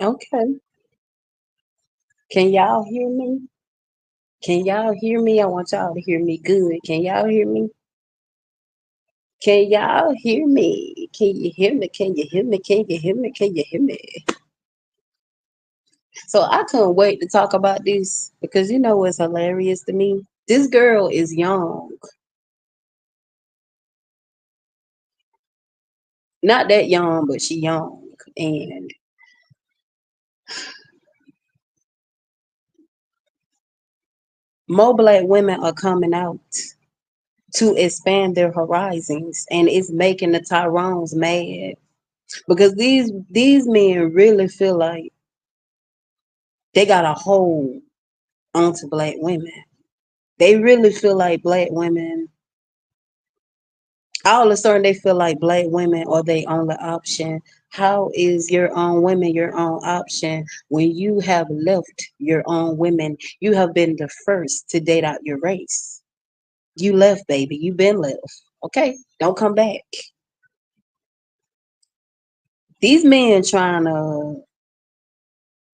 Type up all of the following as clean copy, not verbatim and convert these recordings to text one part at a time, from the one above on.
Okay. Can y'all hear me? Can y'all hear me? I want y'all to hear me good. Can y'all hear me? Can y'all hear me? Can you hear me? Can you hear me? Can you hear me? Can you hear me? So I couldn't wait to talk about this because you know what's hilarious to me? This girl is young. Not that young, but she young. And more black women are coming out to expand their horizons and it's making the Tyrones mad because these men really feel like they got a hold onto black women. They really feel like black women, all of a sudden they feel like black women are their only option. How is your own women your own option when you have left your own women? You have been the first to date out your race. You left, baby. You been left. Okay, don't come back. These men trying to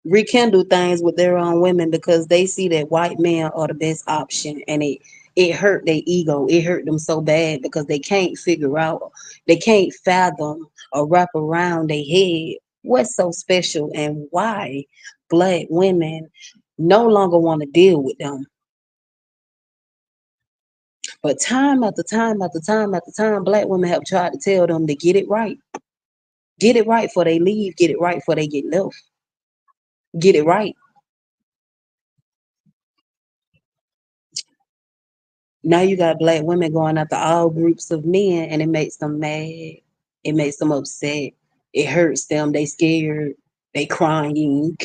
rekindle things with their own women because they see that white men are the best option and it hurt their ego. It hurt them so bad because they can't figure out, they can't fathom or wrap around their head what's so special and why black women no longer want to deal with them. But time after time after time after time, black women have tried to tell them to get it right. Get it right before they leave. Get it right before they get left. Get it right. Now you got black women going after all groups of men and it makes them mad. It makes them upset. It hurts them. They scared. They crying.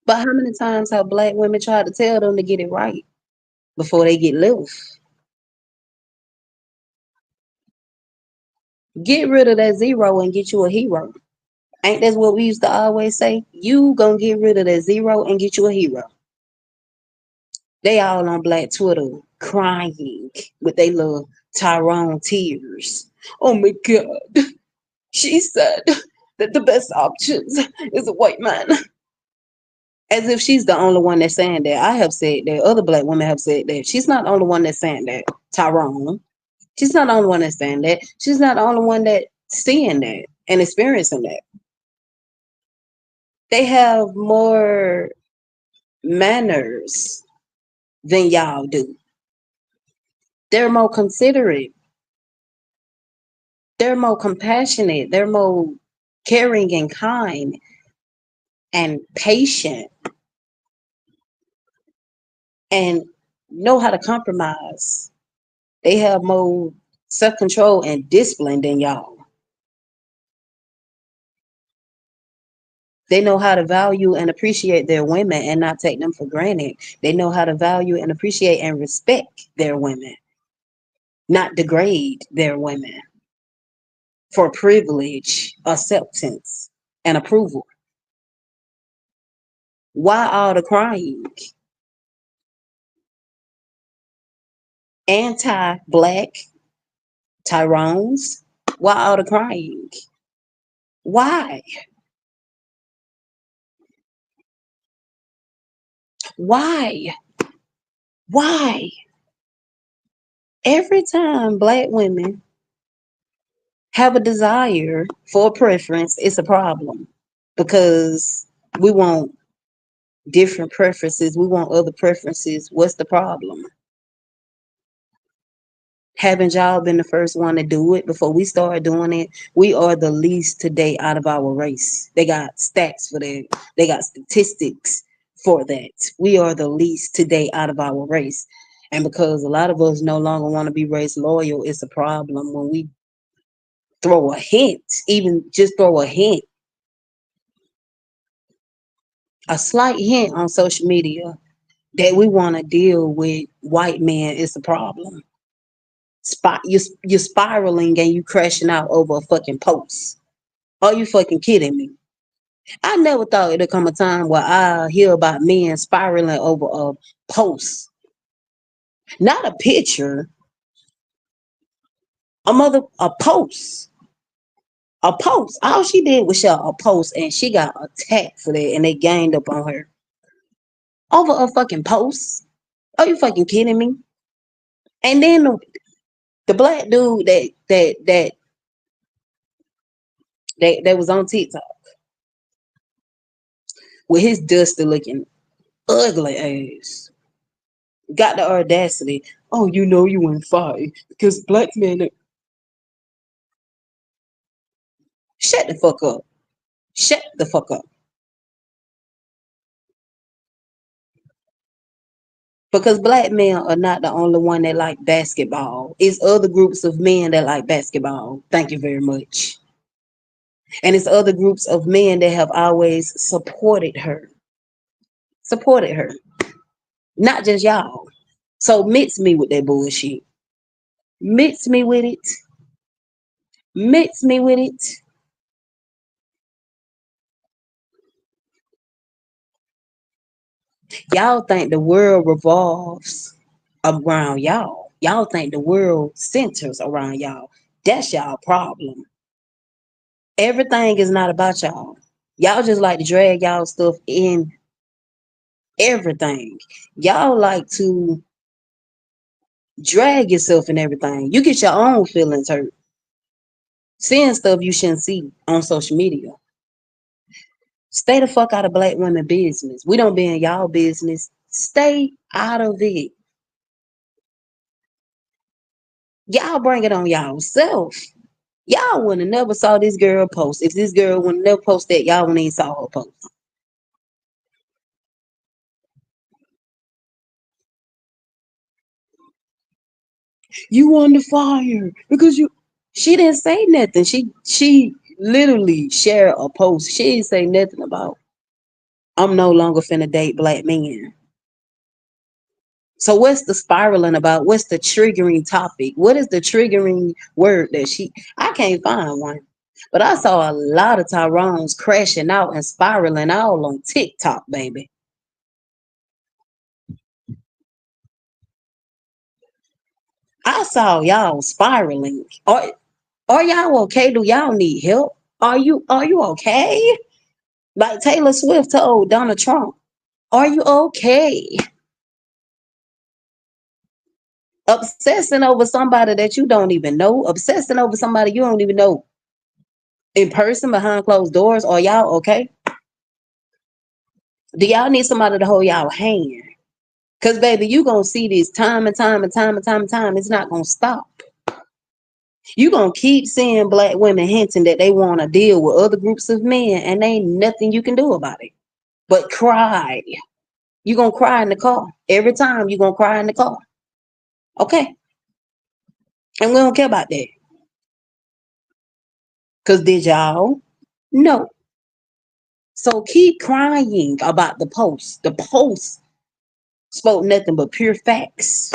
But how many times have black women tried to tell them to get it right before they get left? Get rid of that zero and get you a hero. Ain't that what we used to always say? You gonna get rid of that zero and get you a hero. They all on black Twitter crying with their little Tyrone tears. Oh my God. She said that the best options is a white man. As if she's the only one that's saying that. I have said that. Other black women have said that. She's not the only one that's saying that. Tyrone. She's not the only one that's saying that. She's not the only one that's seeing that and experiencing that. They have more manners than y'all do. They're more considerate. They're more compassionate. They're more caring and kind and patient and know how to compromise. They have more self control and discipline than y'all. They know how to value and appreciate their women and not take them for granted. They know how to value and appreciate and respect their women, not degrade their women for privilege, acceptance, and approval. Why all the crying? Anti black Tyrones? Why all the crying? Why? Why? Why? Every time black women have a desire for a preference, it's a problem because we want different preferences. We want other preferences. What's the problem? Haven't y'all been the first one to do it before we started doing it? We are the least today out of our race. They got stats for that. They got statistics for that. We are the least today out of our race. And because a lot of us no longer want to be race loyal, it's a problem when we throw a hint, even just throw a slight hint on social media that we want to deal with white men is a problem. You're spiraling and you crashing out over a fucking post. Are you fucking kidding me? I never thought it'd come a time where I hear about men spiraling over a post, not a picture, A post. A post. All she did was share a post and she got attacked for that and they ganged up on her. Over a fucking post. Are you fucking kidding me? And then the black dude that was on TikTok with his dusty looking ugly ass got the audacity. Oh, you know you wouldn't fight because black men. Shut the fuck up. Shut the fuck up. Because black men are not the only one that like basketball. It's other groups of men that like basketball. Thank you very much. And it's other groups of men that have always supported her. Supported her. Not just y'all. So mix me with that bullshit. Mix me with it. Mix me with it. Y'all think the world revolves around y'all. Y'all think the world centers around y'all. That's y'all problem. Everything is not about y'all. Y'all just like to drag y'all stuff in everything. Y'all like to drag yourself in everything. You get your own feelings hurt. Seeing stuff you shouldn't see on social media. Stay the fuck out of black women business. We don't be in y'all business. Stay out of it. Y'all bring it on y'all self. Y'all would have never saw this girl post. If this girl would have never posted that, y'all wouldn't even saw her post. You on the fire because you. She didn't say nothing. She literally shared a post. She didn't say nothing about I'm no longer finna date black men. So what's the spiraling about? What's the triggering topic? What is the triggering word that she? I can't find one. But I saw a lot of Tyrones crashing out and spiraling all on TikTok, baby. I saw y'all spiraling. Are y'all okay? Do y'all need help? Are you okay? Like Taylor Swift told Donald Trump, are you okay? Obsessing over somebody that you don't even know, obsessing over somebody you don't even know in person behind closed doors. Are y'all okay? Do y'all need somebody to hold y'all hand? Cause baby, you gonna see this time and time and time and time and time. It's not gonna stop. You gonna keep seeing black women hinting that they want to deal with other groups of men, and ain't nothing you can do about it. But cry. You gonna cry in the car every time. You gonna cry in the car, okay? And we don't care about that. Cause did y'all? No. So keep crying about the post. The post spoke nothing but pure facts.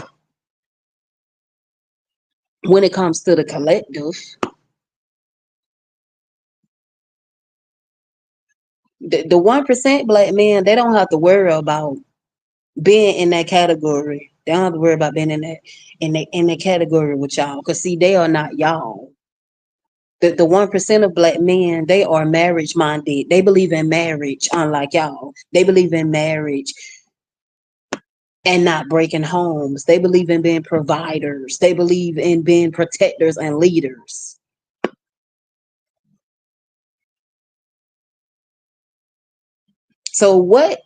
When it comes to the collective, the 1% black men, they don't have to worry about being in that category. They don't have to worry about being in that category with y'all. Cause see, they are not y'all. The 1% of black men, they are marriage minded. They believe in marriage, unlike y'all. They believe in marriage and not breaking homes. They believe in being providers. They believe in being protectors and leaders. So what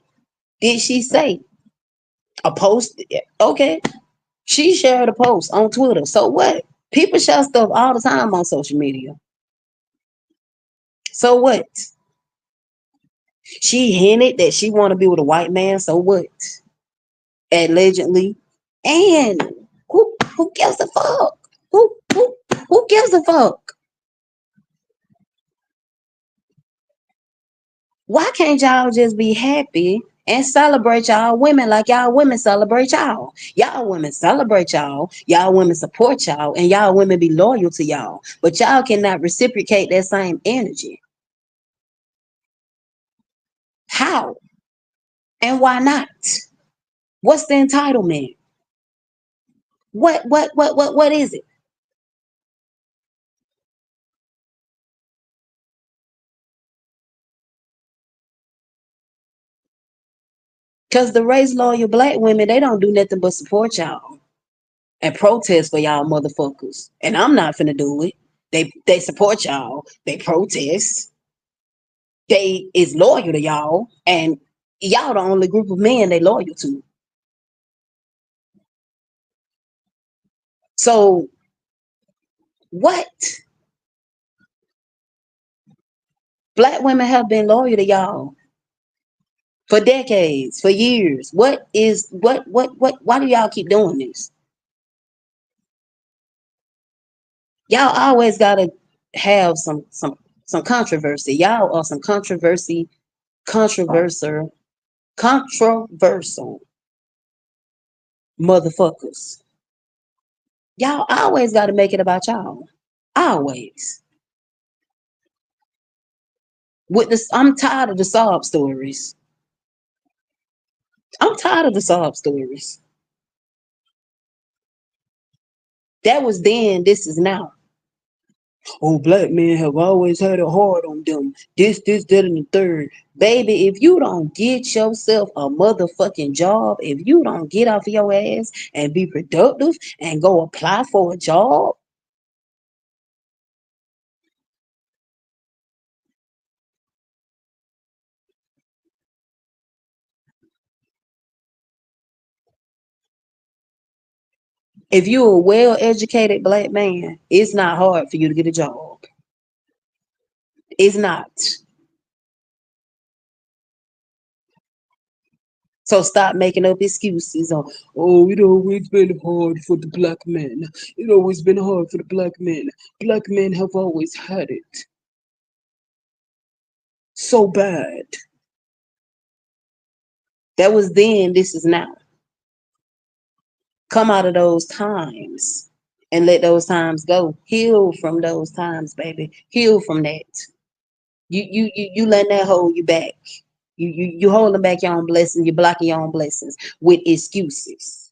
did she say? A post? Okay. She shared a post on Twitter. So what? People share stuff all the time on social media. So what? She hinted that she want to be with a white man. So what? Allegedly. And who gives a fuck? Who gives a fuck? Why can't y'all just be happy and celebrate y'all women like y'all women celebrate y'all? Y'all women celebrate y'all. Y'all women support y'all. And y'all women be loyal to y'all. But y'all cannot reciprocate that same energy. How? And why not? What's the entitlement? What is it? Cause the race loyal black women, they don't do nothing but support y'all and protest for y'all motherfuckers. And I'm not finna do it. They support y'all. They protest. They is loyal to y'all. And y'all the only group of men they loyal to. So what? Black women have been loyal to y'all for decades, for years. Why do y'all keep doing this? Y'all always gotta have some controversy. Y'all are some controversial controversial motherfuckers. Y'all always gotta make it about y'all. Always. With this, I'm tired of the sob stories. I'm tired of the sob stories. That was then, this is now. Oh, black men have always had it hard on them. This, that, and the third. Baby, if you don't get yourself a motherfucking job, if you don't get off your ass and be productive and go apply for a job, if you're a well educated black man, it's not hard for you to get a job. It's not. So stop making up excuses on, oh, it always been hard for the black man. It always been hard for the black men. Black men have always had it so bad. That was then, this is now. Come out of those times and let those times go. Heal from those times, baby. Heal from that. You letting that hold you back. You holding back your own blessings. You're blocking your own blessings with excuses.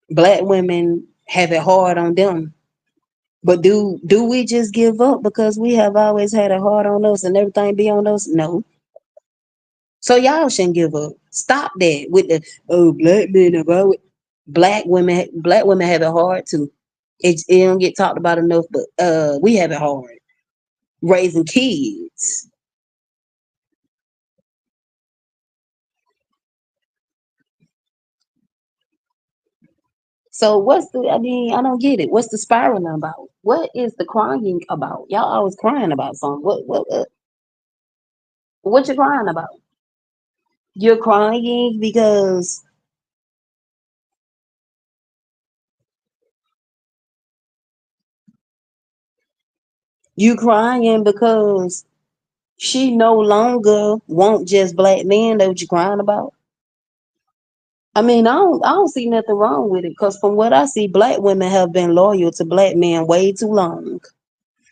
Black women have it hard on them. But do we just give up because we have always had it hard on us and everything be on us? No. So y'all shouldn't give up. Stop that with the, oh, black men have always, black women have it hard too. It don't get talked about enough, but we have it hard raising kids. So what's the? I mean, I don't get it. What's the spiraling about? What is the crying about? Y'all always crying about something. What you crying about? You're crying because she no longer want just black men. That what you crying about? I mean, I don't see nothing wrong with it because from what I see, black women have been loyal to black men way too long.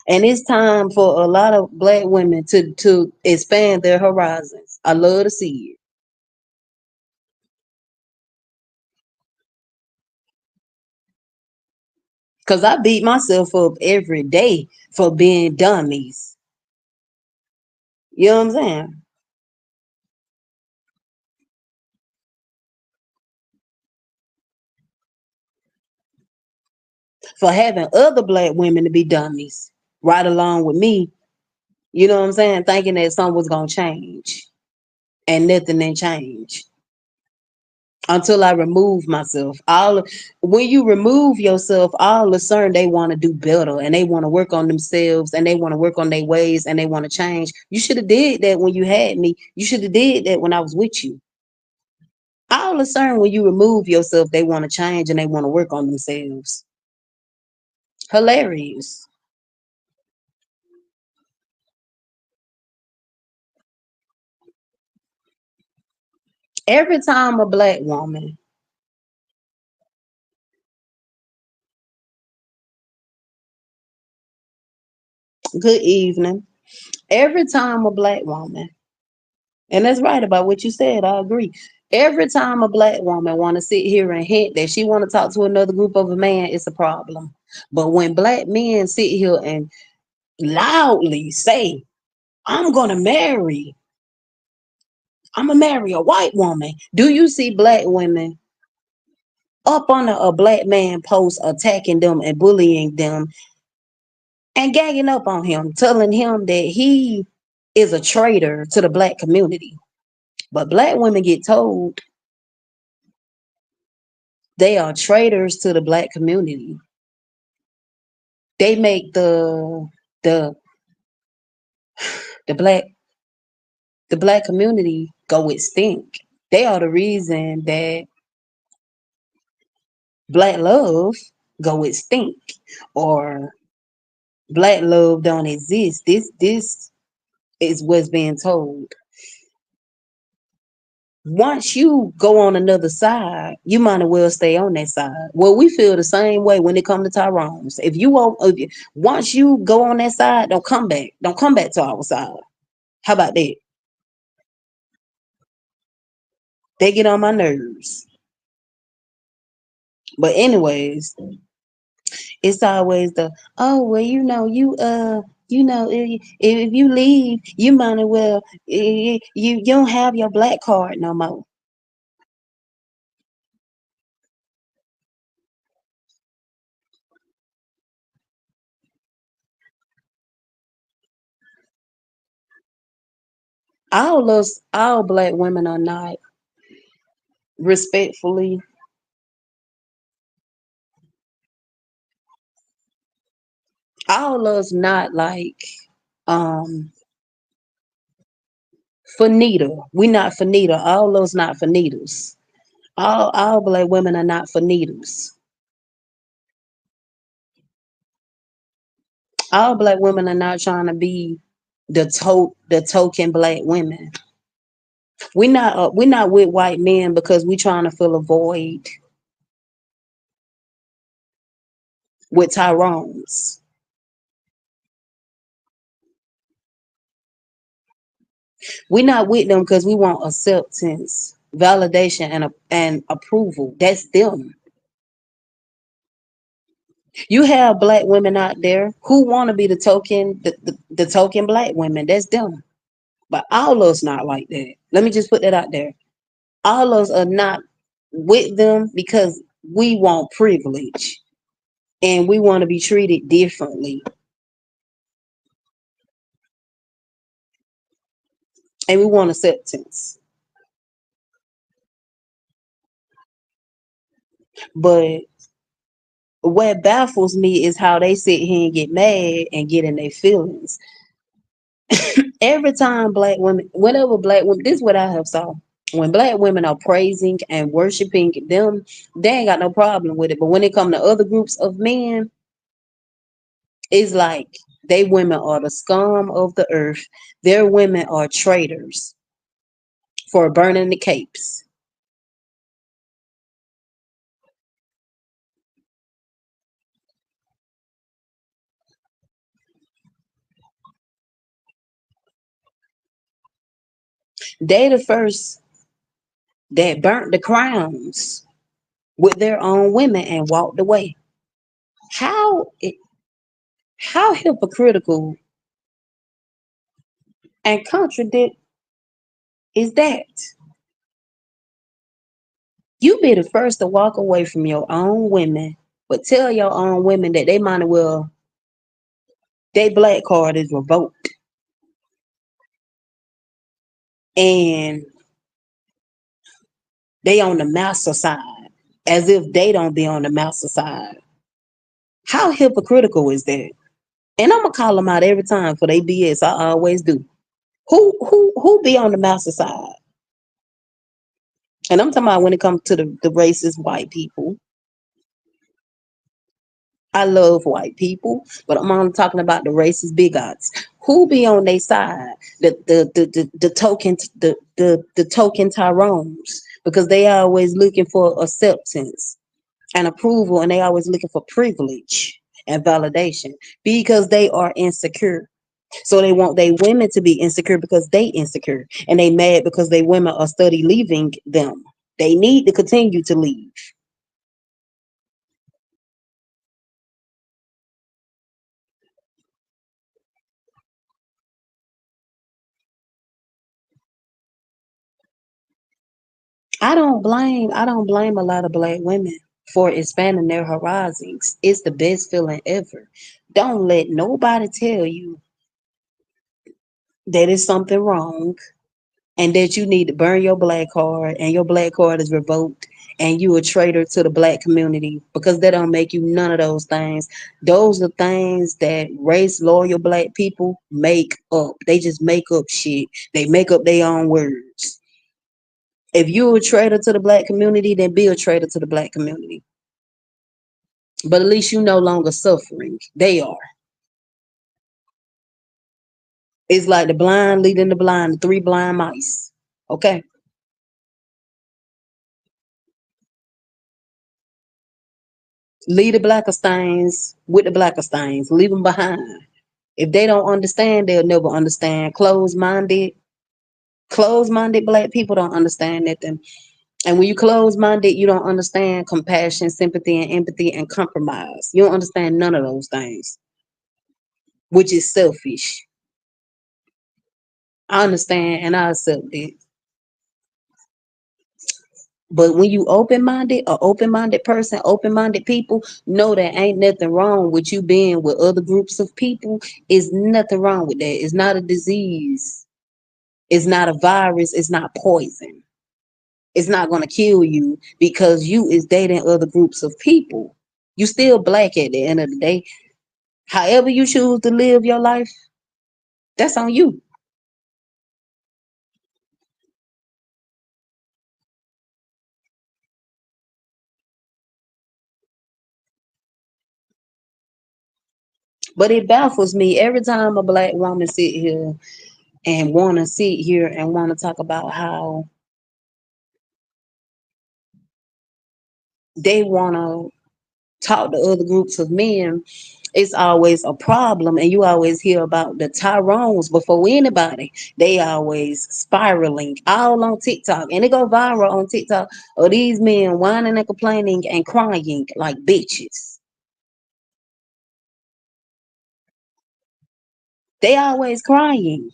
And it's time for a lot of black women to expand their horizons. I love to see it. Cause I beat myself up every day for being dummies. You know what I'm saying? For having other black women to be dummies right along with me. You know what I'm saying? Thinking that something was gonna change. And nothing didn't change. Until I remove myself. When you remove yourself, all of a sudden they want to do better and they want to work on themselves and they want to work on their ways and they want to change. You should have did that when you had me. You should have did that when I was with you. All of a sudden when you remove yourself, they want to change and they want to work on themselves. Hilarious. Every time a black woman, good evening. Every time a black woman, and that's right about what you said, I agree. Every time a black woman want to sit here and hint that she want to talk to another group of a man, it's a problem. But when black men sit here and loudly say, I'm gonna marry, I'm gonna marry a white woman. Do you see black women up on a black man post attacking them and bullying them and ganging up on him, telling him that he is a traitor to the black community? But black women get told they are traitors to the black community. They make the the black the black community go extinct. They are the reason that black love go extinct or black love don't exist. This is what's being told. Once you go on another side, you might as well stay on that side. Well, we feel the same way when it comes to Tyrones. If you won't, once you go on that side, don't come back. Don't come back to our side. How about that? They get on my nerves. But anyways, it's always the, oh well, if you leave, you might as well, you don't have your black card no more. All black women are not, respectfully, all us not like um Fanita. We not Fanita. All us not Fanitas. All black women are not Fanitas. All black women are not trying to be the token black women. We not with white men because we trying to fill a void with Tyrones. We not with them because we want acceptance, validation, and approval. That's them. You have black women out there who want to be the token black women. That's them. But all of us not like that. Let me just put that out there. All of us are not with them because we want privilege and we want to be treated differently and we want acceptance. But what baffles me is how they sit here and get mad and get in their feelings. Every time black women, whenever black women, this is what I have saw. When black women are praising and worshiping them, they ain't got no problem with it. But when it come to other groups of men, it's like they women are the scum of the earth. Their women are traitors for burning the capes. They the first that burnt the crowns with their own women and walked away. How how hypocritical and contradict is that? You be the first to walk away from your own women, but tell your own women that they might as well, their black card is revoked and they on the master side, as if they don't be on the master side. How hypocritical is that? And I'm gonna call them out every time for they BS. I always do. Who be on the master side? And I'm talking about when it comes to the racist white people. I love white people, but I'm only talking about the racist bigots. Who be on their side? The token the token Tyrones, because they always looking for acceptance and approval, and they always looking for privilege and validation because they are insecure. So they want their women to be insecure because they insecure. And they mad because they women are study leaving them. They need to continue to leave. I don't blame a lot of black women for expanding their horizons. It's the best feeling ever. Don't let nobody tell you that it's something wrong and that you need to burn your black card and your black card is revoked and you a traitor to the black community, because that don't make you none of those things. Those are things that race loyal black people make up. They just make up shit. They make up their own words. If you're a traitor to the black community, then be a traitor to the black community. But at least you no longer suffering. They are. It's like the blind leading the blind, the three blind mice. Okay. Leave the Blackersteins with the Blackersteins. Leave them behind. If they don't understand, they'll never understand. Closed minded black people don't understand nothing. And when you close minded, you don't understand compassion, sympathy, and empathy and compromise. You don't understand none of those things, which is selfish. I understand and I accept it. But when you open minded, a open minded person, open minded people, know that ain't nothing wrong with you being with other groups of people. Is nothing wrong with that. It's not a disease. It's not a virus. It's not poison. It's not gonna kill you because you is dating other groups of people. You still black at the end of the day. However you choose to live your life, that's on you. But it baffles me every time a black woman sit here and wanna sit here and wanna talk about how they wanna talk to other groups of men. It's always a problem, and you always hear about the Tyrones before anybody. They always spiraling all on TikTok, and they go viral on TikTok. Of these men whining and complaining and crying like bitches. They always crying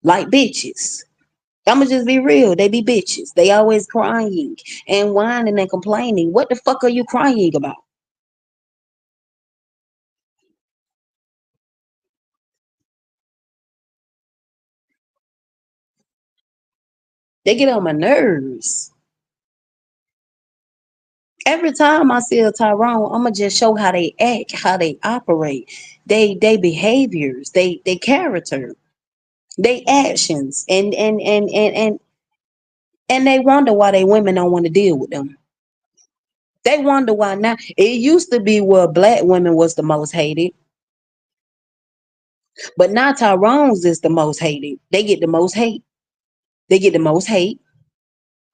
like bitches. I'ma just be real. They be bitches. They always crying and whining and complaining. What the fuck are you crying about? They get on my nerves. Every time I see a Tyrone, I'ma just show how they act, how they operate, they behaviors, they character, they actions, and they wonder why they women don't want to deal with them. They wonder why now. It used to be where black women was the most hated, but now Tyrone's is the most hated. They get the most hate. They get the most hate.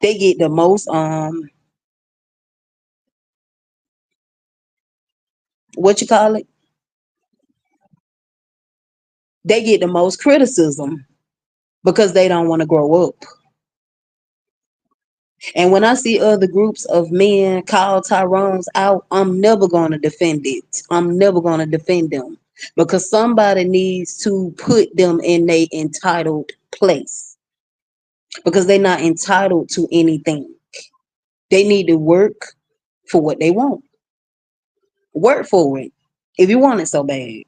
They get the most what you call it? They get the most criticism because they don't want to grow up. And when I see other groups of men call Tyrone's out, I'm never going to defend it. I'm never going to defend them because somebody needs to put them in a entitled place because they're not entitled to anything. They need to work for what they want. Work for it if you want it so bad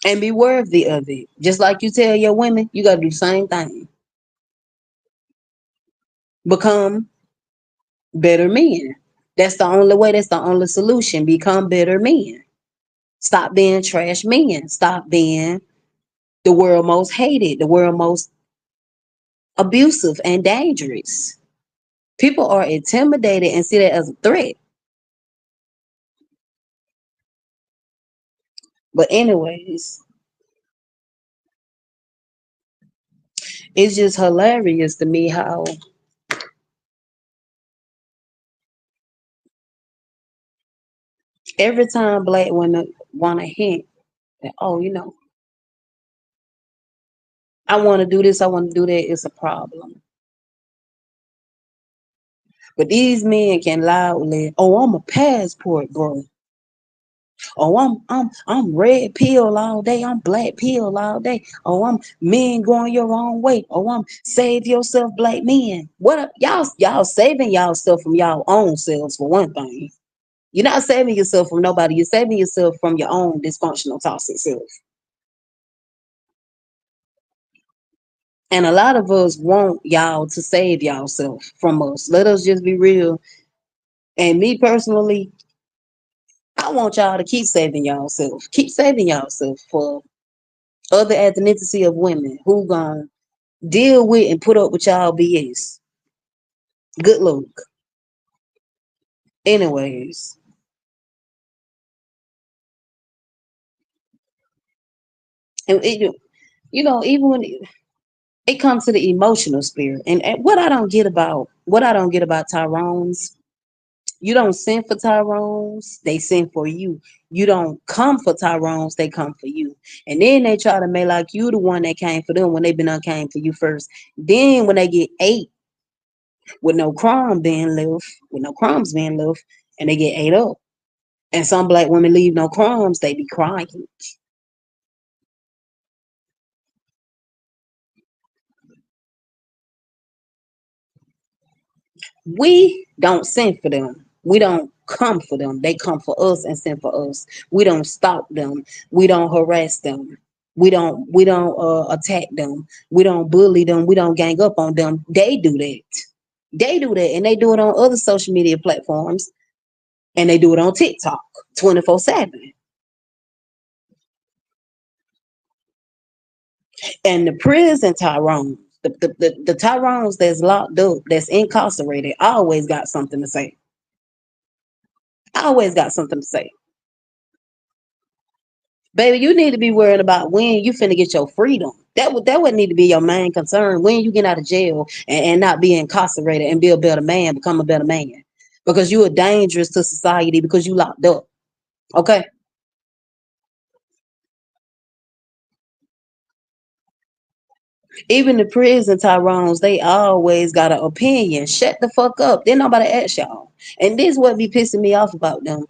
and be worthy of it. Just like you tell your women, you got to do the same thing. Become better men. That's the only way. That's the only solution. Become better men. Stop being trash men. Stop being the world most hated, the world most abusive and dangerous. People are intimidated and see that as a threat. But anyways, it's just hilarious to me how Every time black women want to hint that, oh, I want to do this, I want to do that, it's a problem. But these men can loudly, oh, I'm a passport bro. Oh, I'm red pill all day. I'm black pill all day. Oh, I'm men going your own way. Oh, I'm save yourself, black men. What up? Y'all saving yourself from y'all own selves for one thing. You're not saving yourself from nobody. You're saving yourself from your own dysfunctional toxic self. And a lot of us want y'all to save yourself from us. Let us just be real. And me personally, I want y'all to keep saving yourself. Keep saving yourself for other ethnicity of women who gonna deal with and put up with y'all BS. Good luck. Anyways, and even when it comes to the emotional spirit, and what I don't get about Tyrones, you don't send for Tyrones, they send for you. You don't come for Tyrones, they come for you. And then they try to make like you the one that came for them when they been came for you first. Then when they get ate with no crumbs being left, and they get ate up. And some black women leave no crumbs, they be crying. We don't send for them. We don't come for them. They come for us and send for us. We don't stalk them. We don't harass them. We don't attack them. We don't bully them. We don't gang up on them. They do that. They do that, and they do it on other social media platforms, and they do it on TikTok 24/7. And the prison Tyrones, the Tyrones that's locked up, that's incarcerated, always got something to say. Always got something to say. Baby, you need to be worried about when you finna get your freedom. That would need to be your main concern. When you get out of jail and not be incarcerated and be a better man, become a better man. Because you are dangerous to society because you locked up. Okay? Even the prison Tyrones, they always got an opinion. Shut the fuck up. Then nobody ask y'all. And this what be pissing me off about them.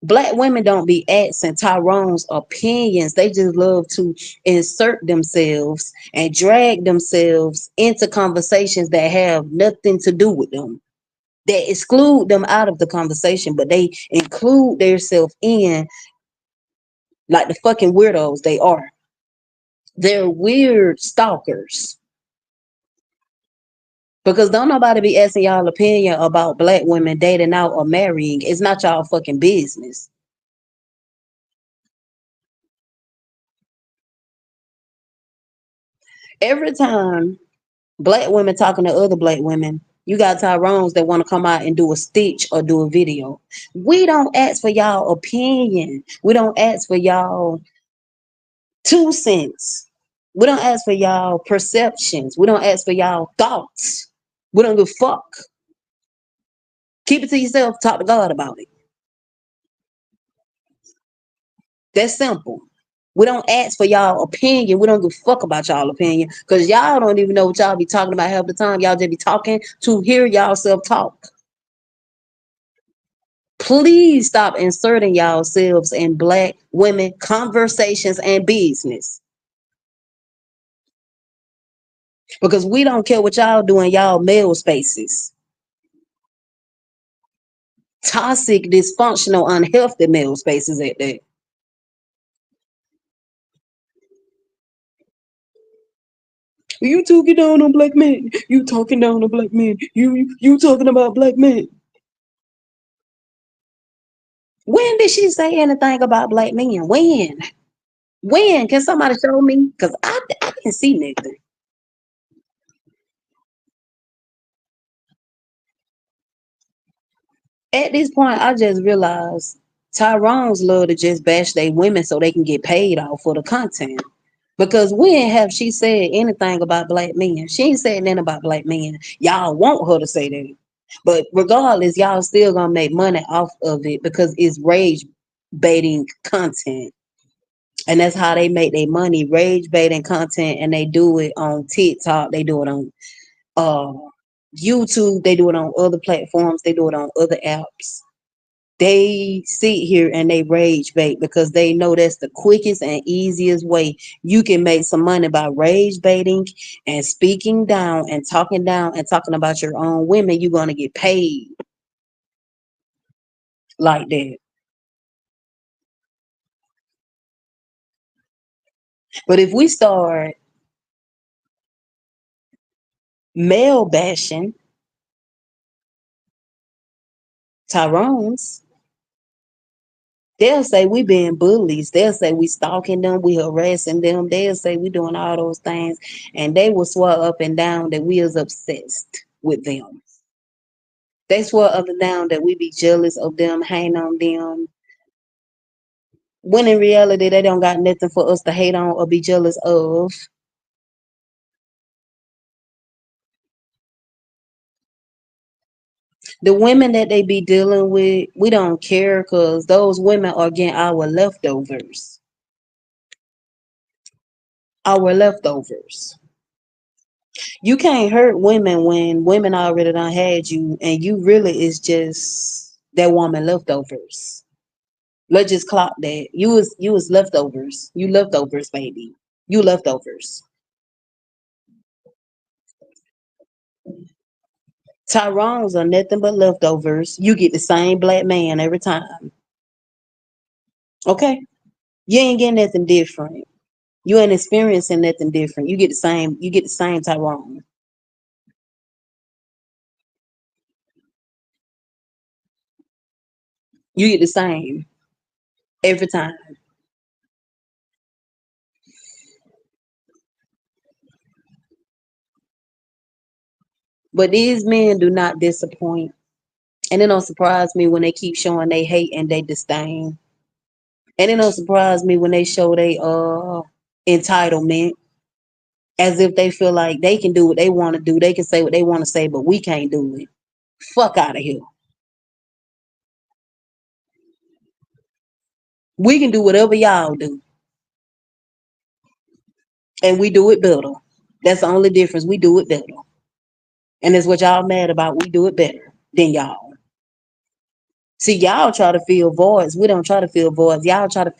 Black women don't be asking Tyrone's opinions. They just love to insert themselves and drag themselves into conversations that have nothing to do with them. They exclude them out of the conversation, but they include themselves in like the fucking weirdos they are. They're weird stalkers. Because don't nobody be asking y'all opinion about black women dating out or marrying. It's not y'all fucking business. Every time black women talking to other black women, you got Tyrones that want to come out and do a stitch or do a video. We don't ask for y'all opinion. We don't ask for y'all 2 cents. We don't ask for y'all perceptions. We don't ask for y'all thoughts. We don't give a fuck. Keep it to yourself. Talk to God about it. That's simple. We don't ask for y'all opinion. We don't give a fuck about y'all opinion because y'all don't even know what y'all be talking about half the time. Y'all just be talking to hear y'all self talk. Please stop inserting yourselves in black women conversations and business because we don't care what y'all do in y'all male spaces. Toxic, dysfunctional, unhealthy male spaces at that. You talking down on black men. You talking down on black men. You talking about black men. When did she say anything about black men? When? When? Can somebody show me? Because I didn't see nothing. At this point, I just realized Tyrone's love to just bash they women so they can get paid off for the content. Because when have she said anything about black men? She ain't said nothing about black men. Y'all want her to say that. But regardless, y'all still gonna make money off of it because it's rage baiting content. And that's how they make their money, rage baiting content, and they do it on TikTok, they do it on uh YouTube, they do it on other platforms, they do it on other apps. They sit here and they rage bait because they know that's the quickest and easiest way you can make some money by rage baiting and speaking down and talking about your own women. You're going to get paid like that. But if we start male bashing Tyrones, they'll say we being bullies. They'll say we stalking them, we harassing them. They'll say we doing all those things, and they will swear up and down that we is obsessed with them. They swear up and down that we be jealous of them, hang on them. When in reality, they don't got nothing for us to hate on or be jealous of. The women that they be dealing with, we don't care because those women are getting our leftovers. Our leftovers. You can't hurt women when women already done had you, and you really is just that woman leftovers. Let's just clock that. You was leftovers. You leftovers, baby. You leftovers. Tyrones are nothing but leftovers. You get the same black man every time. Okay? You ain't getting nothing different. You ain't experiencing nothing different. You get the same Tyrone. You get the same every time. But these men do not disappoint. And it don't surprise me when they keep showing they hate and they disdain. And it don't surprise me when they show they entitlement as if they feel like they can do what they want to do. They can say what they want to say, but we can't do it. Fuck out of here. We can do whatever y'all do. And we do it better. That's the only difference. We do it better. And that's what y'all mad about. We do it better than y'all. See, y'all try to fill voids. We don't try to fill voids. Y'all try to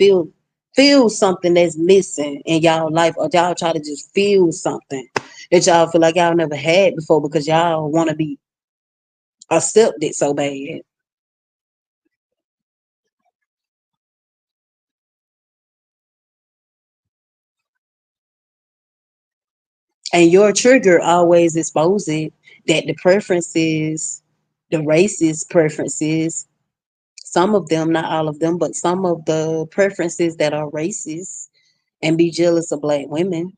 feel something that's missing in y'all life, or y'all try to just feel something that y'all feel like y'all never had before because y'all want to be accepted so bad. And your trigger always exposes that the preferences, the racist preferences, some of them, not all of them, but some of the preferences that are racist and be jealous of black women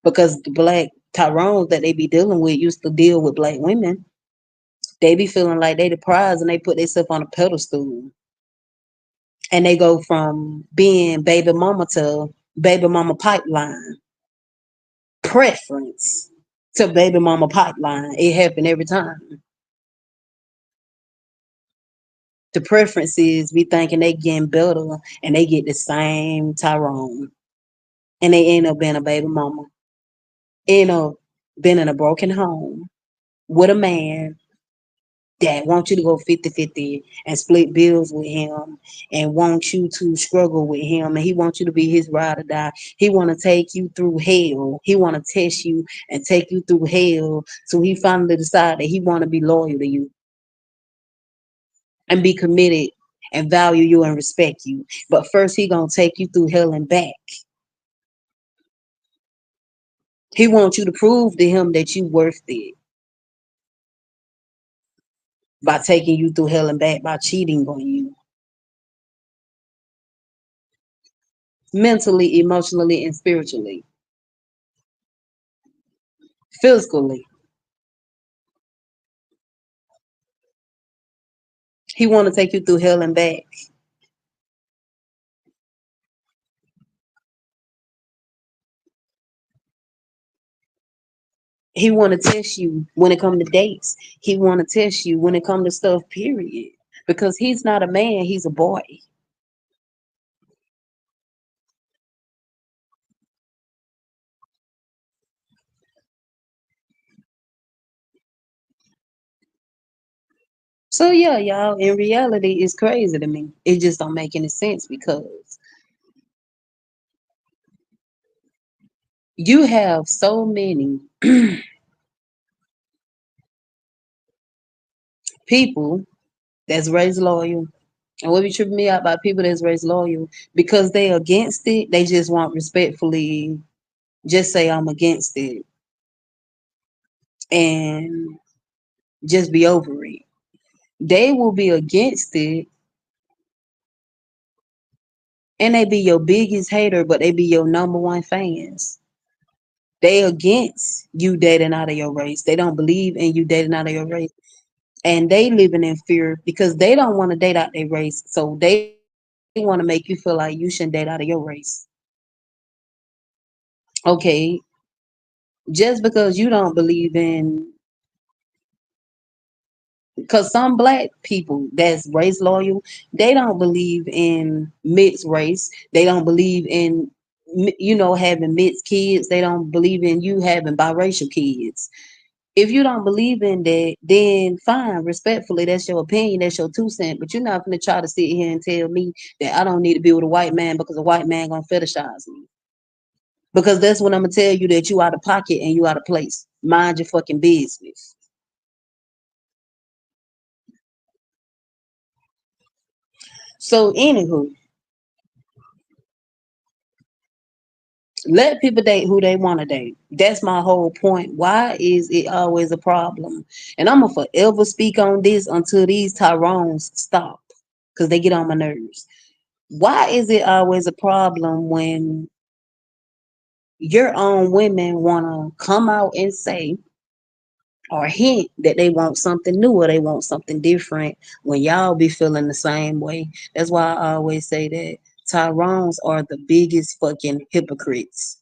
because the black Tyrones that they be dealing with used to deal with black women. They be feeling like they the prize and they put themselves on a pedestal and they go from being baby mama to baby mama pipeline preference to baby mama pipeline. It happened every time. The preferences be thinking they getting better and they get the same Tyrone and they end up being a baby mama, end up being in a broken home with a man that wants you to go 50-50 and split bills with him and wants you to struggle with him and he wants you to be his ride or die. He want to take you through hell. He want to test you and take you through hell so he finally decide that he want to be loyal to you and be committed and value you and respect you. But first he gonna take you through hell and back. He wants you to prove to him that you worth it by taking you through hell and back by cheating on you mentally, emotionally, and spiritually, physically. He want to take you through hell and back. He want to test you when it come to dates. He want to test you when it come to stuff. Period. Because he's not a man. He's a boy. So yeah, y'all. In reality, it's crazy to me. It just don't make any sense because you have so many people that's raised loyal. And what be tripping me out about people that's raised loyal because they against it, they just want respectfully just say I'm against it and just be over it. They will be against it and they be your biggest hater, but they be your number one fans. They against you dating out of your race. They don't believe in you dating out of your race. And they living in fear because they don't want to date out their race. So they want to make you feel like you shouldn't date out of your race. Okay, just because you don't believe in, because some black people that's race loyal, they don't believe in mixed race. They don't believe in having mixed kids. They don't believe in you having biracial kids. If you don't believe in that, then fine, respectfully, that's your opinion, that's your 2 cents. But you're not gonna try to sit here and tell me that I don't need to be with a white man because a white man gonna fetishize me. Because that's when I'm gonna tell you that you out of pocket and you out of place. Mind your fucking business. So anywho, let people date who they want to date. That's my whole point. Why is it always a problem? And I'm gonna forever speak on this until these Tyrones stop, because they get on my nerves. Why is it always a problem when your own women wanna come out and say or hint that they want something new or they want something different when y'all be feeling the same way? That's why I always say that Tyrones are the biggest fucking hypocrites,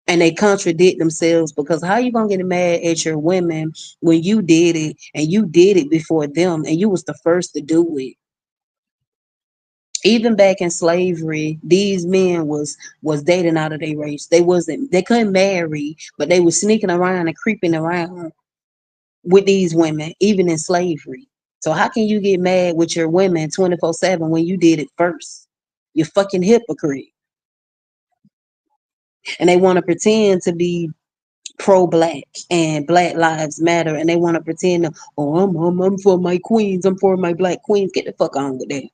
and they contradict themselves because how you gonna get mad at your women when you did it and you did it before them and you was the first to do it? Even back in slavery, these men was dating out of their race. They couldn't marry, but they was sneaking around and creeping around with these women, even in slavery. So how can you get mad with your women 24/7 when you did it first? You're fucking hypocrite. And they want to pretend to be pro-black and Black Lives Matter, and they want to pretend, oh, I'm for my queens, I'm for my black queens. Get the fuck on with that.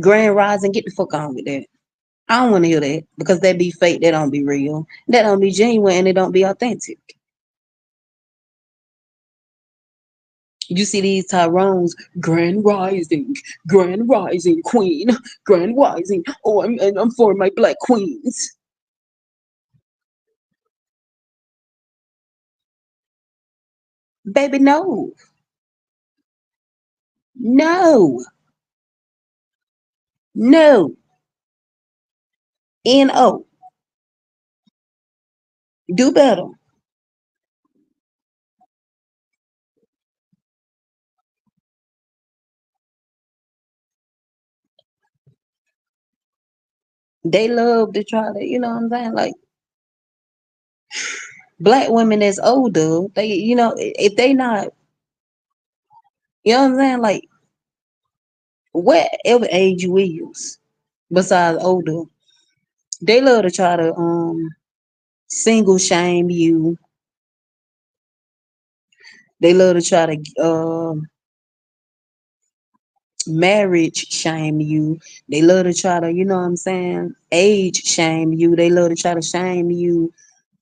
Grand Rising, get the fuck on with that. I don't want to hear that because that be fake, that don't be real, that don't be genuine, and it don't be authentic. You see these Tyrones, Grand Rising Queen, Grand Rising. Oh, I'm for my black queens. Baby, no, no, no, no. Do better. They love to try to, you know what I'm saying? Like black women that's older, they, if they not, you know what I'm saying? Like whatever age you is, besides older, they love to try to single shame you. They love to try to marriage shame you. They love to try to, you know what I'm saying, age shame you. They love to try to shame you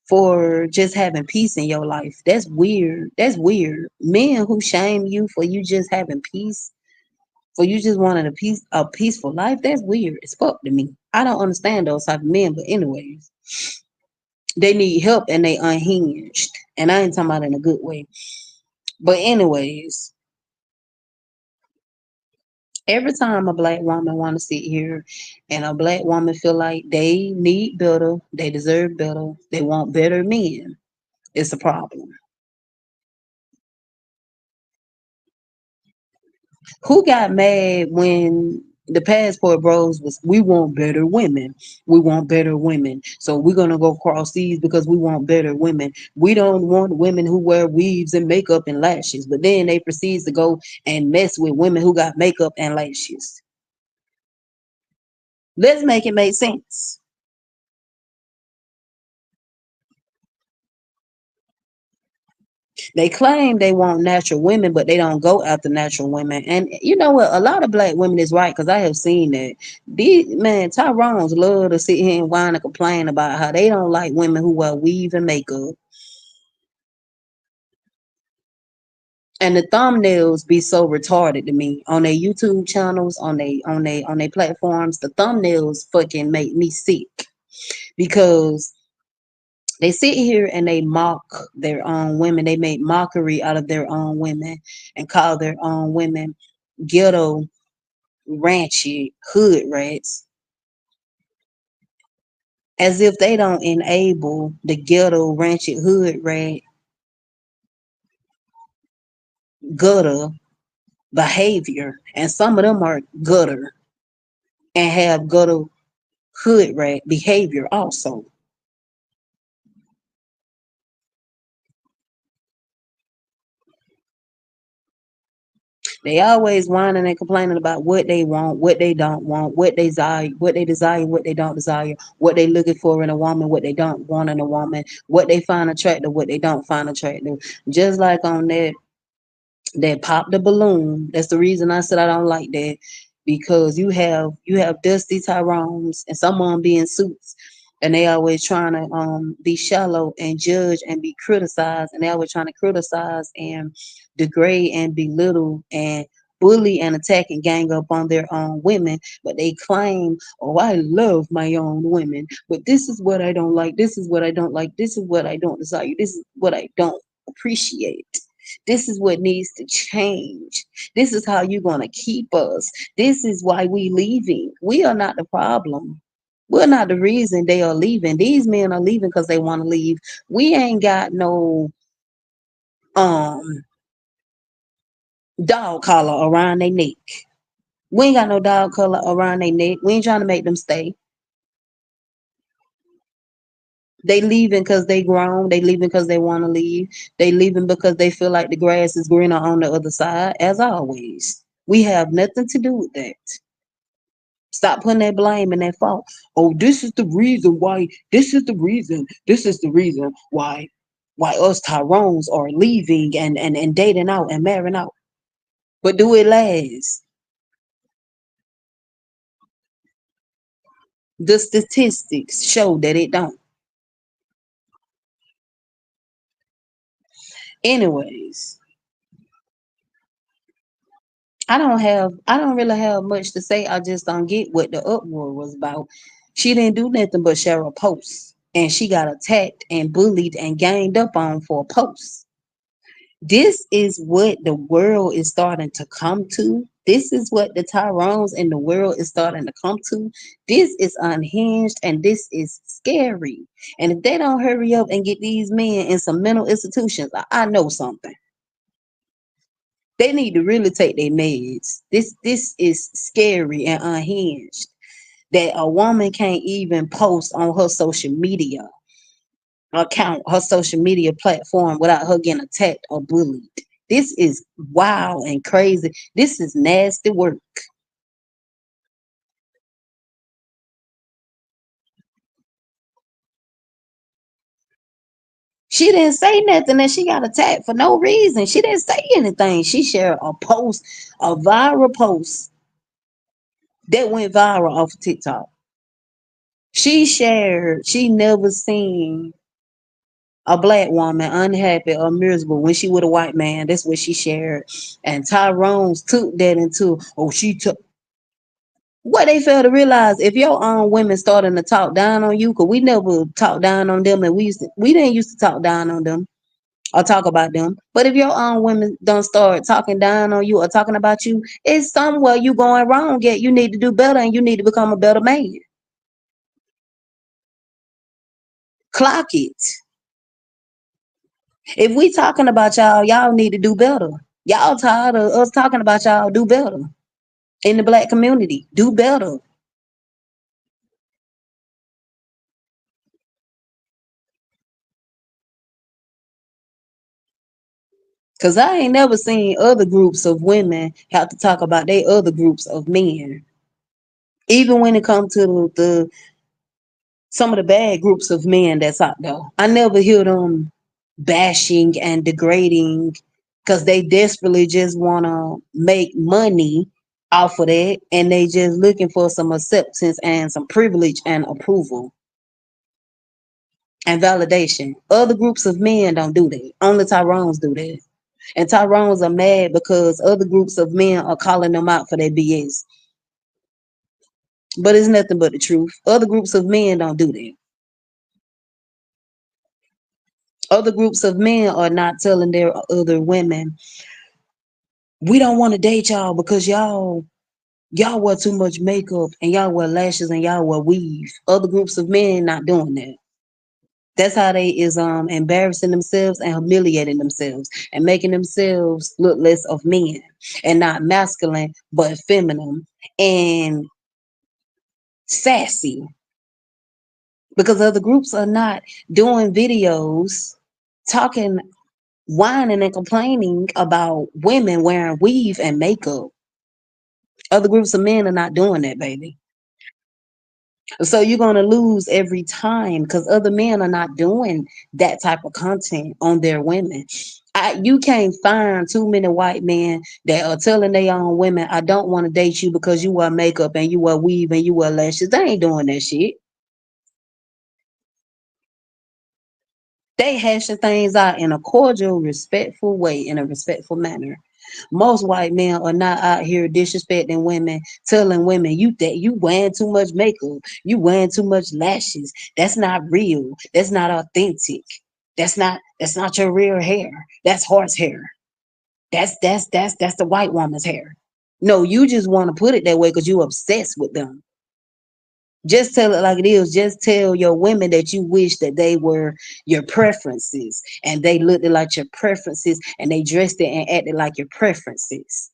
for just having peace in your life. That's weird. That's weird. Men who shame you for you just having peace, for you just wanting a peaceful life, that's weird as fuck to me. I don't understand those type of men, but anyways, they need help and they unhinged. And I ain't talking about in a good way. But anyways, every time a black woman want to sit here and a black woman feel like they need better, they deserve better, they want better men, It's a problem. Who got mad when the passport bros was we want better women. We want better women. So we're gonna go cross these because we want better women. We don't want women who wear weaves and makeup and lashes. But then they proceeds to go and mess with women who got makeup and lashes. Let's make it make sense. They claim they want natural women, but they don't go after natural women. And you know what? A lot of black women is right because I have seen that. These man, Tyrones love to sit here and whine and complain about how they don't like women who wear weave and makeup. And the thumbnails be so retarded to me on their YouTube channels, on their platforms. The thumbnails fucking make me sick because they sit here and they mock their own women. They make mockery out of their own women and call their own women ghetto, ranchy, hood rats, as if they don't enable the ghetto, ranchy, hood rat, gutter behavior. And some of them are gutter and have gutter, hood rat behavior also. They always whining and complaining about what they want, what they don't want, what they desire, what they don't desire, what they looking for in a woman, what they don't want in a woman, what they find attractive, what they don't find attractive. Just like on that pop the balloon. That's the reason I said I don't like that because you have Dusty Tyrones and some of them be in suits and they always trying to be shallow and judge and be criticized and they always trying to criticize and degrade and belittle and bully and attack and gang up on their own women, but they claim, oh, I love my own women, but this is what I don't like, this is what I don't like, this is what I don't desire, this is what I don't appreciate. This is what needs to change. This is how you're going to keep us. This is why we leaving. We are not the problem. We're not the reason they are leaving. These men are leaving because they want to leave. We ain't got no um dog collar around their neck. We ain't got no dog collar around their neck. We ain't trying to make them stay. They leaving because they grown. They leaving because they want to leave. They leaving because they feel like the grass is greener on the other side. As always, we have nothing to do with that. Stop putting that blame and that fault. Oh, this is the reason why. This is the reason. This is the reason why us Tyrones are leaving and dating out and marrying out. But do it last? The statistics show that it don't. Anyways, I don't really have much to say. I just don't get what the uproar was about. She didn't do nothing but share a post. And she got attacked and bullied and ganged up on for a post. This is what the world is starting to come to. This is what the Tyrones in the world is starting to come to. This is unhinged and this is scary. And if they don't hurry up and get these men in some mental institutions, I know something. They need to really take their meds. This is scary and unhinged. That a woman can't even post on her social media account, her social media platform without her getting attacked or bullied. This is wild and crazy. This is nasty work. She didn't say nothing and she got attacked for no reason. She didn't say anything. She shared a post, a viral post that went viral off of TikTok. She never seen a black woman unhappy or miserable when she with a white man. That's what she shared. And Tyrone's took that into, oh, she took what they fail to realize if your own women starting to talk down on you, because we never talk down on them and we didn't used to talk down on them or talk about them. But if your own women don't start talking down on you or talking about you, it's somewhere you going wrong. Yet you need to do better and you need to become a better man. Clock it. If we talking about y'all, y'all need to do better. Y'all tired of us talking about y'all, do better. In the black community, do better. Cause I ain't never seen other groups of women have to talk about they other groups of men. Even when it comes to the some of the bad groups of men that's out there. I never hear them bashing and degrading because they desperately just want to make money off of that and they just looking for some acceptance and some privilege and approval and validation. Other groups of men don't do that. Only Tyrones do that. And Tyrones are mad because other groups of men are calling them out for their BS. But it's nothing but the truth. Other groups of men don't do that. Other groups of men are not telling their other women, we don't want to date y'all because y'all wear too much makeup and y'all wear lashes and y'all wear weave. Other groups of men not doing that. That's how they is embarrassing themselves and humiliating themselves and making themselves look less of men and not masculine but feminine and sassy because other groups are not doing videos talking whining and complaining about women wearing weave and makeup. Other groups of men are not doing that, baby. So you're going to lose every time because other men are not doing that type of content on their women. You can't find too many white men that are telling their own women, I don't want to date you because you wear makeup and you wear weave and you wear lashes. They ain't doing that shit. They hashing things out in a cordial, respectful way, in a respectful manner. Most white men are not out here disrespecting women, telling women you that you wearing too much makeup, you wearing too much lashes. That's not real. That's not authentic. That's not your real hair. That's horse hair. That's the white woman's hair. No, you just want to put it that way because you obsessed with them. Just tell it like it is. Just tell your women that you wish that they were your preferences and they looked like your preferences and they dressed it and acted like your preferences.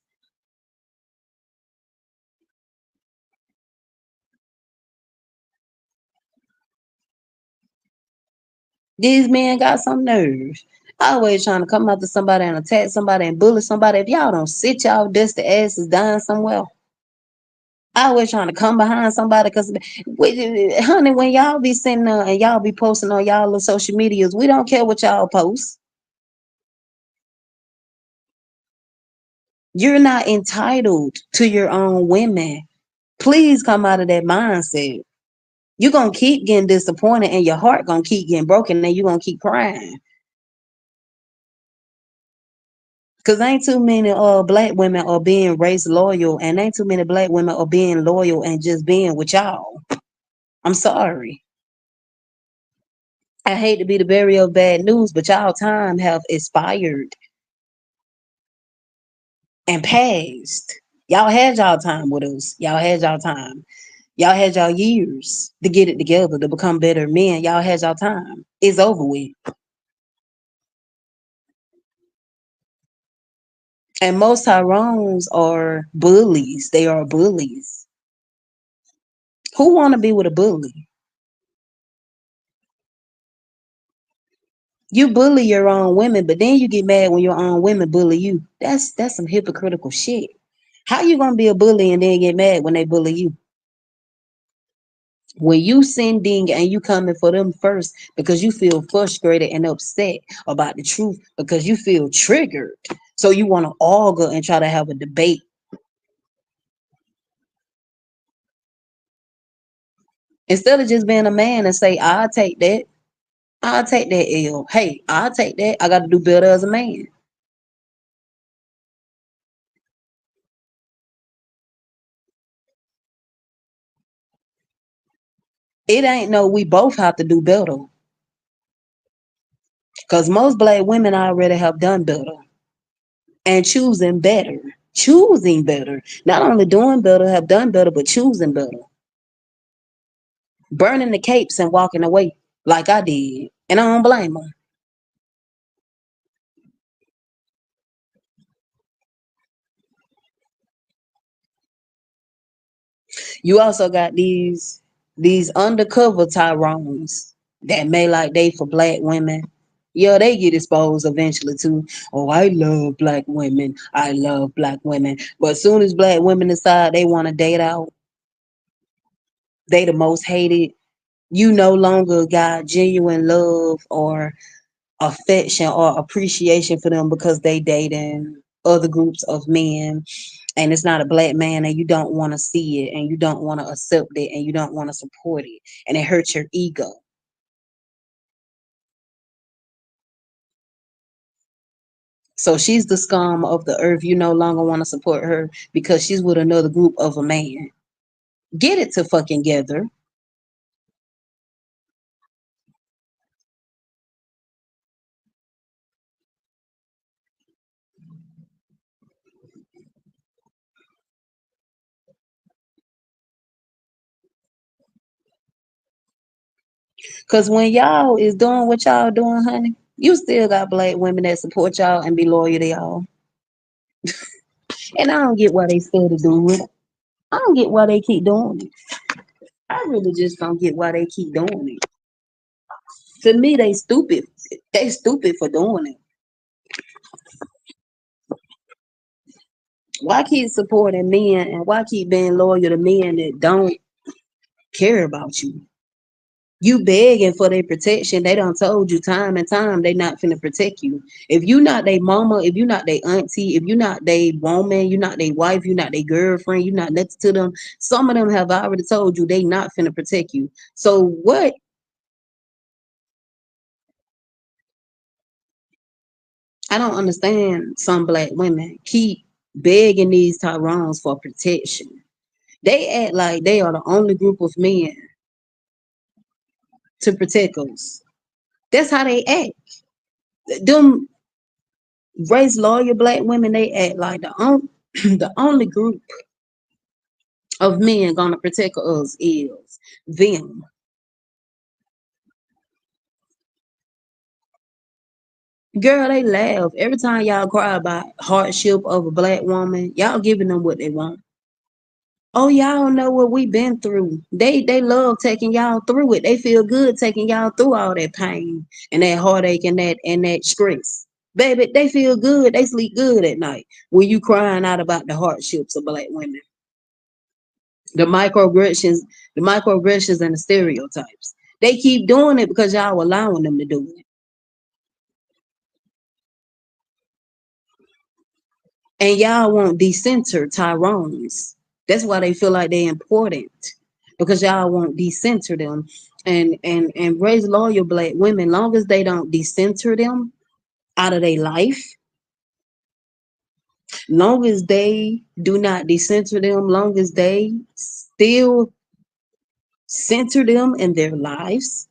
These men got some nerve. Always trying to come after somebody and attack somebody and bully somebody. If y'all don't sit y'all dusty asses down somewhere, always trying to come behind somebody because, honey, when y'all be sitting there and y'all be posting on y'all little social medias, we don't care what y'all post. You're not entitled to your own women. Please come out of that mindset. You're gonna keep getting disappointed and your heart gonna keep getting broken and you're gonna keep crying. Cause ain't too many black women are being race loyal and ain't too many black women are being loyal and just being with y'all. I'm sorry. I hate to be the bearer of bad news, but y'all time have expired and passed. Y'all had y'all time with us. Y'all had y'all time. Y'all had y'all years to get it together to become better men. Y'all had y'all time. It's over with. And most Tyrones are bullies. They are bullies. Who want to be with a bully? You bully your own women, but then you get mad when your own women bully you. That's some hypocritical shit. How you gonna be a bully and then get mad when they bully you? When you sending and you coming for them first because you feel frustrated and upset about the truth because you feel triggered. So you want to argue and try to have a debate. Instead of just being a man and say, I'll take that. I'll take that L. Hey, I'll take that. I got to do better as a man. It ain't no we both have to do better. Because most black women already have done better and choosing better. Choosing better. Not only doing better, have done better, but choosing better. Burning the capes and walking away like I did. And I don't blame them. You also got these undercover Tyrones that may like date for black women. Yeah, they get exposed eventually too. Oh, I love black women. I love black women. But as soon as black women decide they want to date out, they the most hated. You no longer got genuine love or affection or appreciation for them because they dating other groups of men, and it's not a black man, and you don't want to see it, and you don't want to accept it, and you don't want to support it, and it hurts your ego. So she's the scum of the earth. You no longer want to support her because she's with another group of a man. Get it to fucking together. Cause when y'all is doing what y'all doing, honey, you still got black women that support y'all and be loyal to y'all. And I don't get why they still do it. I don't get why they keep doing it. I really just don't get why they keep doing it. To me, they stupid. They stupid for doing it. Why keep supporting men and why keep being loyal to men that don't care about you? You begging for their protection. They done told you time and time they not finna protect you. If you not their mama, if you not their auntie, if you not their woman, you not their wife, you not their girlfriend, you not next to them. Some of them have already told you they not finna protect you. So what? I don't understand. Some black women keep begging these Tyrones for protection. They act like they are the only group of men to protect us. That's how they act. Them race loyal black women, they act like the only group of men gonna protect us is them. Girl, they laugh every time y'all cry about hardship of a black woman. Y'all giving them what they want. Oh, y'all know what we been through. They love taking y'all through it. They feel good taking y'all through all that pain and that heartache and that stress. Baby, they feel good. They sleep good at night when you crying out about the hardships of black women, the microaggressions, the microaggressions and the stereotypes. They keep doing it because y'all allowing them to do it. And y'all want decenter Tyrones. That's why they feel like they're important. Because y'all won't decenter them and raise loyal black women. Long as they don't decenter them out of their life, long as they do not decenter them, long as they still center them in their lives,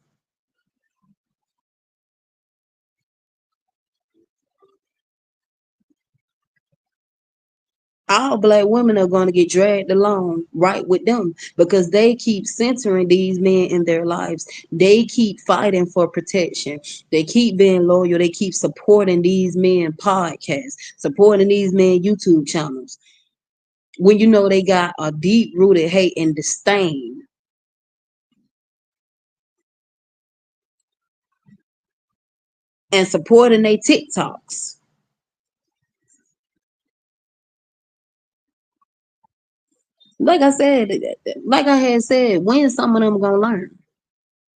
all black women are going to get dragged along right with them because they keep centering these men in their lives. They keep fighting for protection. They keep being loyal. They keep supporting these men podcasts, supporting these men YouTube channels. When you know they got a deep rooted hate and disdain and supporting their TikToks. Like I said, like I had said, when some of them gonna learn?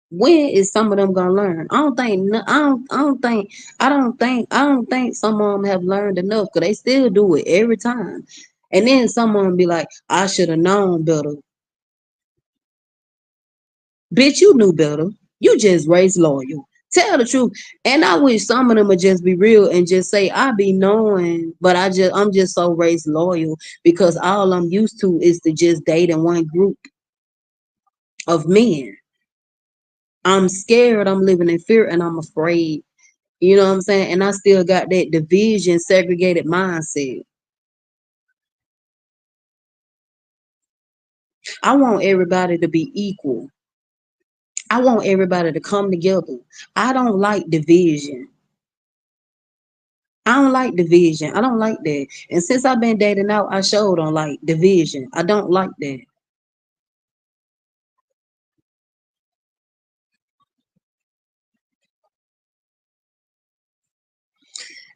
When is some of them gonna learn? I don't think. I don't think. I don't think. I don't think some of them have learned enough because they still do it every time. And then some of them be like, "I should have known better." Bitch, you knew better. You just race loyal. Tell the truth. And I wish some of them would just be real and just say, "I be knowing, but I'm just so race loyal because all I'm used to is to just date in one group of men. I'm scared. I'm living in fear, and I'm afraid." You know what I'm saying? And I still got that division, segregated mindset. I want everybody to be equal. I want everybody to come together. I don't like division. I don't like division. I don't like that. And since I've been dating out, I sure don't like division. I don't like that.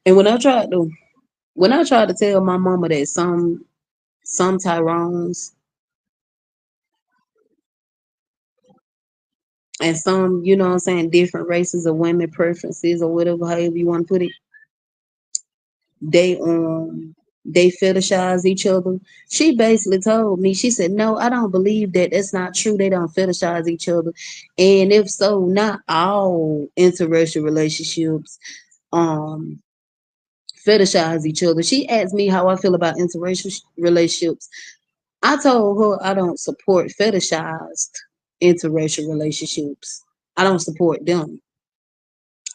And when I tried to tell my mama that some Tyrones and some, what I'm saying, different races of women preferences or whatever, however you want to put it, they they fetishize each other. She basically told me, she said, no, I don't believe that. That's not true. They don't fetishize each other. And if so, not all interracial relationships um fetishize each other. She asked me how I feel about interracial relationships. I told her I don't support fetishized interracial relationships. I don't support them.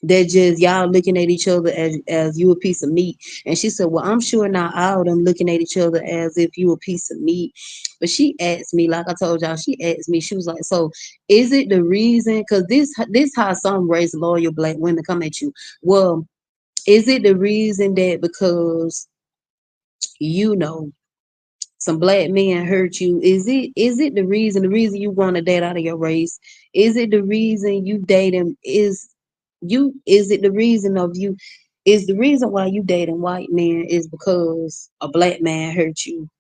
They're just y'all looking at each other as you a piece of meat. And she said, well, I'm sure not all of them looking at each other as if you a piece of meat. But she asked me, like I told y'all, she asked me, she was like, so is it the reason? Because this how some race loyal black women come at you. Well, is it the reason that because you know some black men hurt you? Is it the reason you want to date out of your race? Is it the reason you dating is it the reason of you is the reason why you dating white men is because a black man hurt you?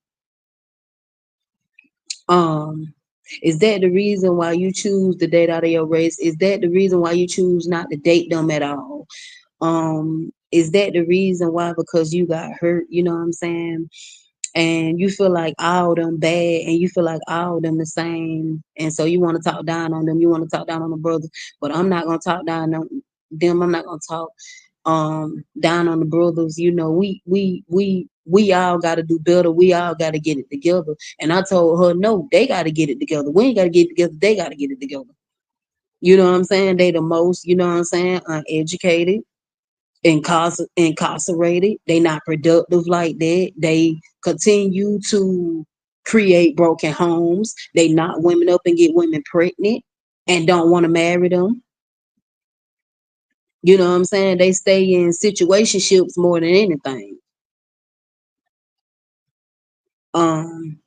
Um, is that the reason why you choose to date out of your race? Is that the reason why you choose not to date them at all? Is that the reason why because you got hurt? You know what I'm saying? And you feel like all them bad and you feel like all them the same, and so you want to talk down on them, you want to talk down on the brothers. But I'm not gonna talk down on them. I'm not gonna talk down on the brothers. We all got to do better. We all got to get it together. And I told her, no, they got to get it together. We ain't got to get it together, they got to get it together. You know what I'm saying? They the most, you know what I'm saying, uneducated, incarcerated. They not productive like that. They continue to create broken homes. They knock women up and get women pregnant and don't want to marry them. You know what I'm saying? They stay in situationships more than anything. Um,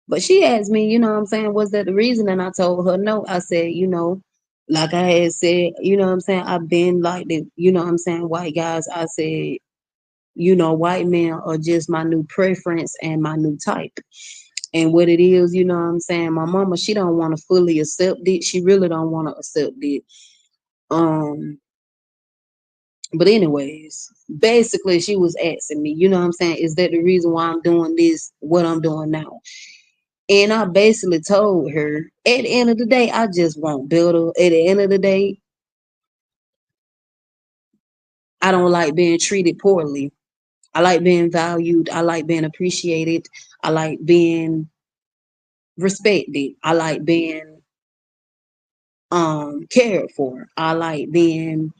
but she asked me, you know what I'm saying, was that the reason? And I told her no. I said, like I had said, you know what I'm saying, I've been like the, what I'm saying, white guys. I said, white men are just my new preference and my new type. And what it is, you know what I'm saying, my mama, she don't want to fully accept it. She really don't want to accept it. Um, but anyways, basically she was asking me, you know what I'm saying, is that the reason why I'm doing this, what I'm doing now? And I basically told her, at the end of the day, I just want better. At the end of the day, I don't like being treated poorly. I like being valued. I like being appreciated. I like being respected. I like being cared for. I like being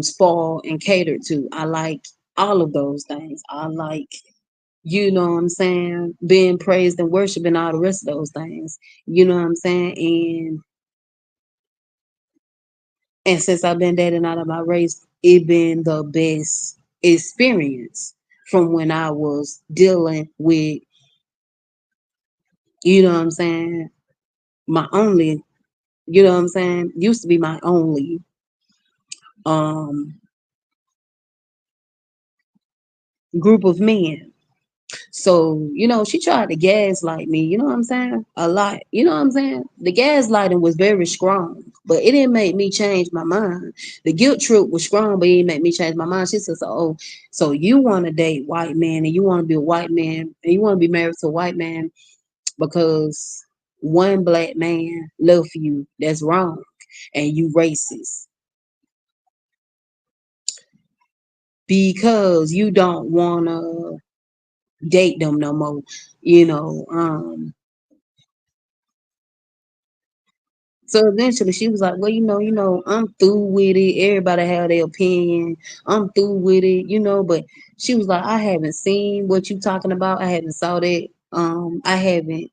spoiled and catered to. I like all of those things. I like, you know what I'm saying, being praised and worshiped and all the rest of those things. You know what I'm saying? And since I've been dating out of my race, it been the best experience from when I was dealing with, you know what I'm saying, my only, you know what I'm saying, used to be my only um group of men. So, she tried to gaslight me, you know what I'm saying? A lot. You know what I'm saying? The gaslighting was very strong, but it didn't make me change my mind. The guilt trip was strong, but it didn't make me change my mind. She says, oh, so you want to date white men and you want to be a white man and you want to be married to a white man because one black man love you. That's wrong. And you racist because you don't want to date them no more. You know, So eventually she was like, well, I'm through with it. Everybody have their opinion. I'm through with it, but she was like, I haven't seen what you talking about. I haven't saw that. I haven't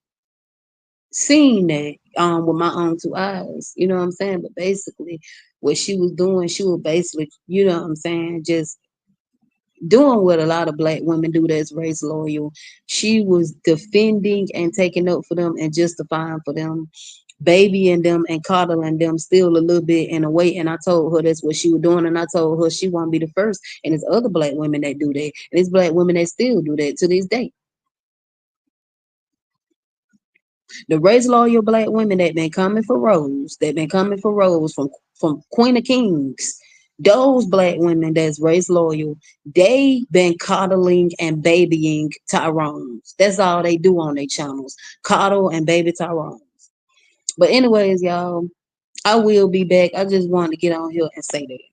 seen that with my own two eyes. You know what I'm saying? But basically what she was doing, she was basically, you know what I'm saying, just doing what a lot of black women do that's race loyal. She was defending and taking up for them and justifying for them babying them and coddling them still a little bit in a way. And I told her that's what she was doing. And I told her she won't be the first. And there's other black women that do that. And there's black women that still do that to this day. The race loyal black women that been coming for Rose, from Queen of Kings. Those black women that's race loyal, they been coddling and babying Tyrones. That's all they do on their channels. Coddle and baby Tyrones. But anyways, y'all, I will be back. I just wanted to get on here and say that.